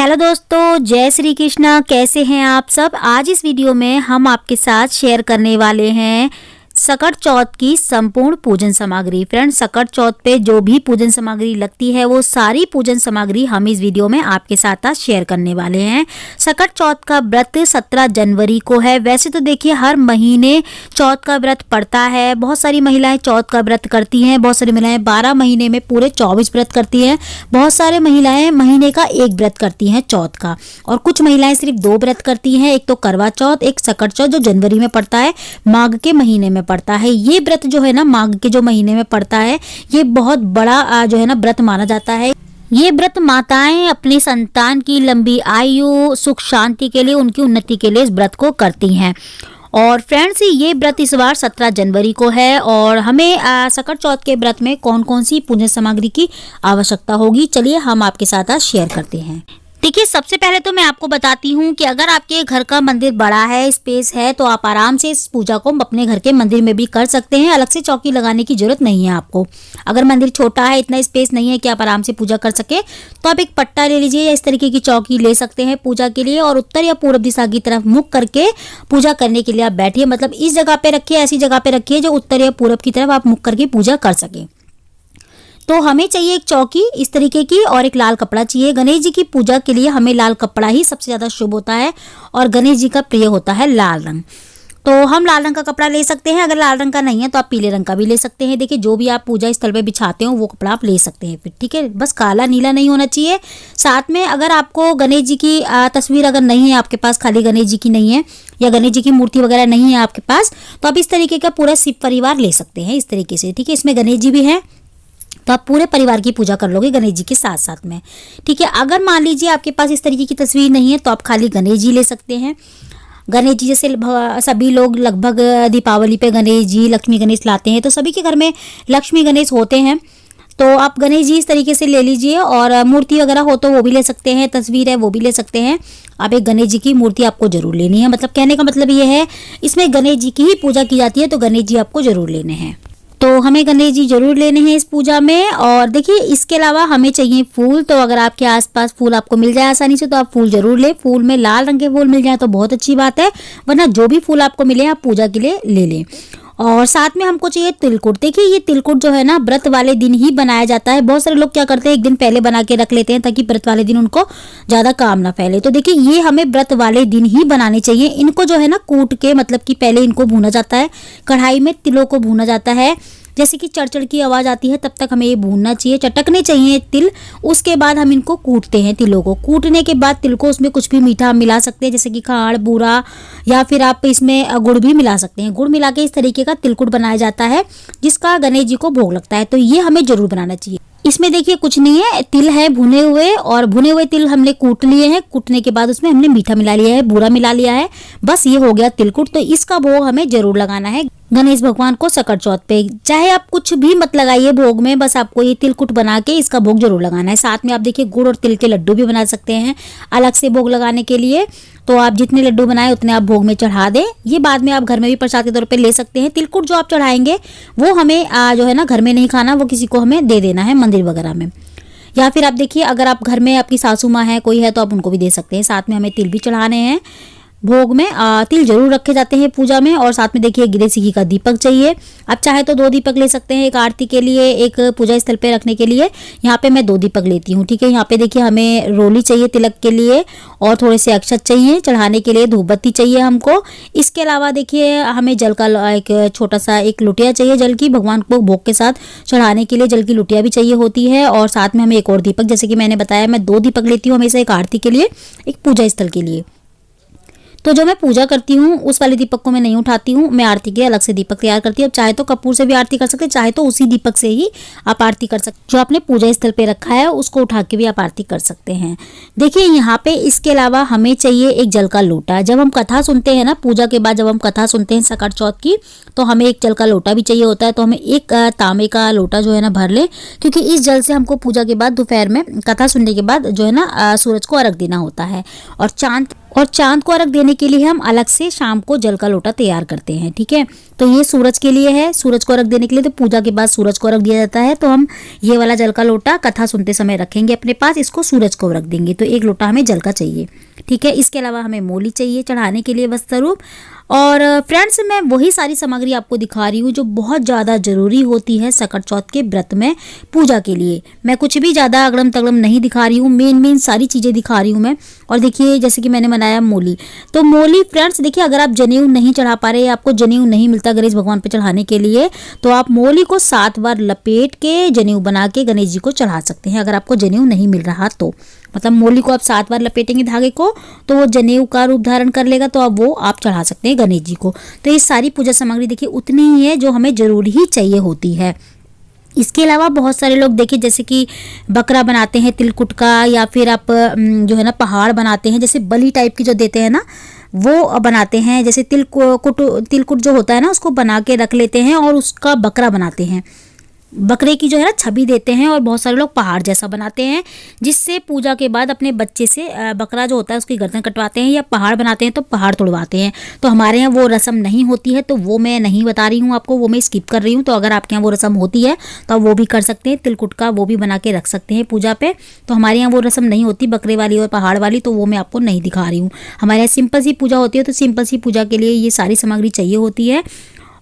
Hello दोस्तों, जय श्री कृष्णा। कैसे हैं आप सब। आज इस वीडियो में हम आपके साथ शेयर करने वाले हैं सकट चौथ की संपूर्ण पूजन सामग्री। फ्रेंड्स, सकट चौथ पे जो भी पूजन सामग्री लगती है वो सारी पूजन सामग्री हम इस वीडियो में आपके साथ आज शेयर करने वाले हैं। सकट चौथ का व्रत 17 जनवरी को है। वैसे तो देखिए हर महीने चौथ का व्रत पड़ता है। बहुत सारी महिलाएं चौथ का व्रत करती हैं। बहुत सारी महिलाएं 12 महीने में पूरे 24 व्रत करती हैं। बहुत सारे महिलाएं महीने का एक व्रत करती हैं चौथ का, और कुछ महिलाएं सिर्फ 2 व्रत करती हैं। एक तो करवा चौथ, एक सकट चौथ जो जनवरी में पड़ता है, माघ के महीने में पड़ता है। ये व्रत जो है ना माघ के जो महीने में पड़ता है, ये बहुत बड़ा जो है ना व्रत माना जाता है। ये व्रत माताएं अपनी संतान की लंबी आयु, सुख शांति के लिए, उनकी उन्नति के लिए इस व्रत को करती हैं। और फ्रेंड्स, ये व्रत इस बार 17 जनवरी को है। और हमें सकट चौथ के व्रत में कौन कौन सी पूजन सामग्री की आवश्यकता होगी, चलिए हम आपके साथ आज शेयर करते हैं। देखिए, सबसे पहले तो मैं आपको बताती हूँ कि अगर आपके घर का मंदिर बड़ा है, स्पेस है, तो आप आराम से इस पूजा को अपने घर के मंदिर में भी कर सकते हैं। अलग से चौकी लगाने की जरूरत नहीं है आपको। अगर मंदिर छोटा है, इतना स्पेस नहीं है कि आप आराम से पूजा कर सके, तो आप एक पट्टा ले लीजिए या इस तरीके की चौकी ले सकते हैं पूजा के लिए, और उत्तर या पूर्व दिशा की तरफ मुख करके पूजा करने के लिए आप बैठिए। मतलब इस जगह पे रखिए, ऐसी जगह पे रखिए जो उत्तर या पूर्व की तरफ आप मुख करके पूजा कर सके। तो हमें चाहिए एक चौकी इस तरीके की, और एक लाल कपड़ा चाहिए। गणेश जी की पूजा के लिए हमें लाल कपड़ा ही सबसे ज़्यादा शुभ होता है, और गणेश जी का प्रिय होता है लाल रंग। तो हम लाल रंग का कपड़ा ले सकते हैं। अगर लाल रंग का नहीं है तो आप पीले रंग का भी ले सकते हैं। देखिए, जो भी आप पूजा स्थल पे बिछाते हो वो कपड़ा आप ले सकते हैं फिर, ठीक है। बस काला नीला नहीं होना चाहिए। साथ में अगर आपको गणेश जी की तस्वीर अगर नहीं है आपके पास, खाली गणेश जी की नहीं है, या गणेश जी की मूर्ति वगैरह नहीं है आपके पास, तो आप इस तरीके का पूरा शिव परिवार ले सकते हैं इस तरीके से, ठीक है। इसमें गणेश जी भी हैं, तो आप पूरे परिवार की पूजा कर लोगे गणेश जी के साथ साथ में, ठीक है। अगर मान लीजिए आपके पास इस तरीके की तस्वीर नहीं है तो आप खाली गणेश जी ले सकते हैं। गणेश जी जैसे सभी लोग लगभग दीपावली पे गणेश जी, लक्ष्मी गणेश लाते हैं, तो सभी के घर में लक्ष्मी गणेश होते हैं। तो आप गणेश जी इस तरीके से ले लीजिए, और मूर्ति वगैरह हो तो वो भी ले सकते हैं, तस्वीर है वो भी ले सकते हैं। आप एक गणेश जी की मूर्ति आपको जरूर लेनी है। मतलब कहने का मतलब ये है, इसमें गणेश जी की ही पूजा की जाती है, तो गणेश जी आपको जरूर लेने हैं। तो हमें गणेश जी जरूर लेने हैं इस पूजा में। और देखिए, इसके अलावा हमें चाहिए फूल। तो अगर आपके आसपास फूल आपको मिल जाए आसानी से तो आप फूल जरूर ले। फूल में लाल रंग के फूल मिल जाए तो बहुत अच्छी बात है, वरना जो भी फूल आपको मिले आप पूजा के लिए ले लें। और साथ में हमको चाहिए तिलकुट। देखिए, ये तिलकुट जो है ना व्रत वाले दिन ही बनाया जाता है। बहुत सारे लोग क्या करते हैं, एक दिन पहले बना के रख लेते हैं ताकि व्रत वाले दिन उनको ज़्यादा काम ना फैले। तो देखिए, ये हमें व्रत वाले दिन ही बनाने चाहिए। इनको जो है ना कूट के, मतलब कि पहले इनको भूना जाता है, कढ़ाई में तिलों को भूना जाता है। जैसे कि चड़चड़ की आवाज़ आती है तब तक हमें ये भूनना चाहिए, चटकने चाहिए तिल। उसके बाद हम इनको कूटते हैं। तिलों को कूटने के बाद तिल को उसमें कुछ भी मीठा मिला सकते हैं, जैसे कि खाड़, बूरा, या फिर आप इसमें गुड़ भी मिला सकते हैं। गुड़ मिला के इस तरीके का तिलकुट बनाया जाता है, जिसका गणेश जी को भोग लगता है। तो ये हमें जरूर बनाना चाहिए। इसमें देखिए कुछ नहीं है, तिल है भुने हुए, और भुने हुए तिल हमने कूट लिए हैं। कूटने के बाद उसमें हमने मीठा मिला लिया है, बूरा मिला लिया है। बस ये हो गया तिलकुट। तो इसका भोग हमें जरूर लगाना है गणेश भगवान को सकट चौथ पे। चाहे आप कुछ भी मत लगाइए भोग में, बस आपको ये तिलकुट बना के इसका भोग जरूर लगाना है। साथ में आप देखिए गुड़ और तिल के लड्डू भी बना सकते हैं अलग से भोग लगाने के लिए। तो आप जितने लड्डू बनाए उतने आप भोग में चढ़ा दें। ये बाद में आप घर में भी प्रसाद के तौर पे ले सकते हैं। तिलकुट जो आप चढ़ाएंगे वो हमें जो है ना घर में नहीं खाना, वो किसी को हमें दे देना है मंदिर वगैरह में। या फिर आप देखिए, अगर आप घर में आपकी सासू माँ है, कोई है, तो आप उनको भी दे सकते हैं। साथ में हमें तिल भी चढ़ाने हैं भोग में। तिल जरूर रखे जाते हैं पूजा में। और साथ में देखिए गणेश जी का दीपक चाहिए। आप चाहे तो 2 दीपक ले सकते हैं, एक आरती के लिए, एक पूजा स्थल पे रखने के लिए। यहाँ पे मैं 2 दीपक लेती हूँ, ठीक है। यहाँ पे देखिए हमें रोली चाहिए तिलक के लिए, और थोड़े से अक्षत चाहिए चढ़ाने के लिए, धूप बत्ती चाहिए हमको। इसके अलावा देखिए हमें जल का एक छोटा सा एक लुटिया चाहिए जल की, भगवान को भोग के साथ चढ़ाने के लिए जल की लुटिया भी चाहिए होती है। और साथ में हमें एक और दीपक, जैसे कि मैंने बताया मैं 2 दीपक लेती हूँ हमेशा, एक आरती के लिए, एक पूजा स्थल के लिए। तो जो मैं पूजा करती हूँ उस वाले दीपक को मैं नहीं उठाती हूँ, मैं आरती के अलग से दीपक तैयार करती हूँ। चाहे तो कपूर से भी आरती कर सकते हैं, चाहे तो उसी दीपक से ही आप आरती कर सकते, जो आपने पूजा स्थल पे रखा है उसको उठा के भी आप आरती कर सकते हैं। देखिए यहाँ पे इसके अलावा हमें चाहिए एक जल का लोटा। जब हम कथा सुनते हैं ना पूजा के बाद, जब हम कथा सुनते हैं सकट चौथ की, तो हमें एक जल का लोटा भी चाहिए होता है। तो हमें एक तांबे का लोटा जो है ना भर ले, क्योंकि इस जल से हमको पूजा के बाद दोपहर में कथा सुनने के बाद जो है ना सूरज को अर्घ देना होता है। और चांद और चांद को अर्घ देने के लिए हम अलग से शाम को जल का लोटा तैयार करते हैं। ठीक है, तो ये सूरज के लिए है, सूरज को अर्घ देने के लिए। तो पूजा के बाद सूरज को अर्घ दिया जाता है, तो हम ये वाला जल का लोटा कथा सुनते समय रखेंगे अपने पास, इसको सूरज को रख देंगे। तो एक लोटा हमें जल का चाहिए। ठीक है, इसके अलावा हमें मोली चाहिए चढ़ाने के लिए वस्त्र रूप। और फ्रेंड्स, मैं वही सारी सामग्री आपको दिखा रही हूँ जो बहुत ज़्यादा ज़रूरी होती है सकट चौथ के व्रत में पूजा के लिए। मैं कुछ भी ज़्यादा अगड़म तगड़म नहीं दिखा रही हूँ, मेन सारी चीज़ें दिखा रही हूँ मैं। और देखिए, जैसे कि मैंने बनाया मूली, तो मूली फ्रेंड्स देखिए, अगर आप जनेऊ नहीं चढ़ा पा रहे, आपको जनेऊ नहीं मिलता गणेश भगवान पे चढ़ाने के लिए, तो आप मूली को 7 बार लपेट के जनेऊ बना के गणेश जी को चढ़ा सकते हैं। अगर आपको जनेऊ नहीं मिल रहा तो मतलब मूली को आप 7 बार लपेटेंगे धागे को, तो वो जनेऊ का रूप धारण कर लेगा, तो अब वो आप चढ़ा सकते हैं गणेश जी को। तो ये सारी पूजा सामग्री देखिए उतनी ही है जो हमें जरूर ही चाहिए होती है। इसके अलावा बहुत सारे लोग देखिए, जैसे कि बकरा बनाते हैं तिलकुट का, या फिर आप जो है ना पहाड़ बनाते हैं, जैसे बलि टाइप की जो देते हैं ना, वो बनाते हैं। जैसे तिलकुट जो होता है ना, उसको बना के रख लेते हैं और उसका बकरा बनाते हैं, बकरे की जो है ना छवि देते हैं। और बहुत सारे लोग पहाड़ जैसा बनाते हैं, जिससे पूजा के बाद अपने बच्चे से बकरा जो होता है उसकी गर्दन कटवाते हैं, या पहाड़ बनाते हैं तो पहाड़ तोड़वाते हैं। तो हमारे यहाँ वो रस्म नहीं होती है, तो वो मैं नहीं बता रही हूँ आपको, वो मैं स्किप कर रही हूँ। तो अगर आपके यहाँ वो रस्म होती है तो आप वो भी कर सकते हैं, तिलकुट का वो भी बना के रख सकते हैं पूजा पे। तो हमारे यहाँ वो रस्म नहीं होती बकरे वाली और पहाड़ वाली, तो वो मैं आपको नहीं दिखा रही हूँ। हमारे यहाँ सिंपल सी पूजा होती है, तो सिंपल सी पूजा के लिए ये सारी सामग्री चाहिए होती है।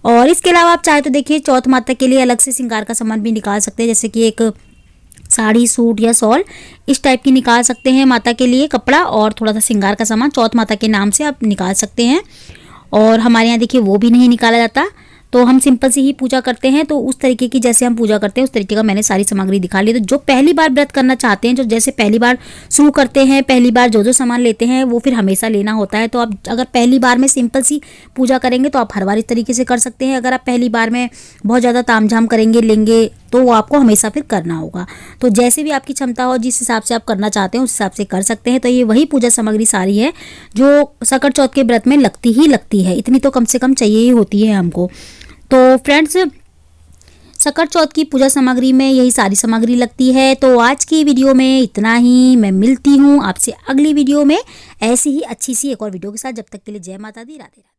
और इसके अलावा आप चाहे तो देखिए चौथ माता के लिए अलग से श्रृंगार का सामान भी निकाल सकते हैं, जैसे कि एक साड़ी, सूट या शॉल इस टाइप की निकाल सकते हैं माता के लिए कपड़ा, और थोड़ा सा श्रृंगार का सामान चौथ माता के नाम से आप निकाल सकते हैं। और हमारे यहाँ देखिए वो भी नहीं निकाला जाता, तो हम सिंपल से ही पूजा करते हैं। तो उस तरीके की जैसे हम पूजा करते हैं उस तरीके का मैंने सारी सामग्री दिखा ली। तो जो पहली बार व्रत करना चाहते हैं, जो जैसे पहली बार शुरू करते हैं, पहली बार जो सामान लेते हैं वो फिर हमेशा लेना होता है। तो आप अगर पहली बार में सिंपल सी पूजा करेंगे तो आप हर बार इस तरीके से कर सकते हैं। अगर आप पहली बार में बहुत ज़्यादा तामझाम करेंगे लेंगे तो वो आपको हमेशा फिर करना होगा। तो जैसे भी आपकी क्षमता हो, जिस हिसाब से आप करना चाहते हैं उस हिसाब से कर सकते हैं। तो ये वही पूजा सामग्री सारी है जो सकट चौथ के व्रत में लगती है, इतनी तो कम से कम चाहिए ही होती है हमको। तो फ्रेंड्स, सकट चौथ की पूजा सामग्री में यही सारी सामग्री लगती है। तो आज की वीडियो में इतना ही। मैं मिलती हूँ आपसे अगली वीडियो में ऐसी ही अच्छी सी एक और वीडियो के साथ। जब तक के लिए जय माता दी, राधे राधे।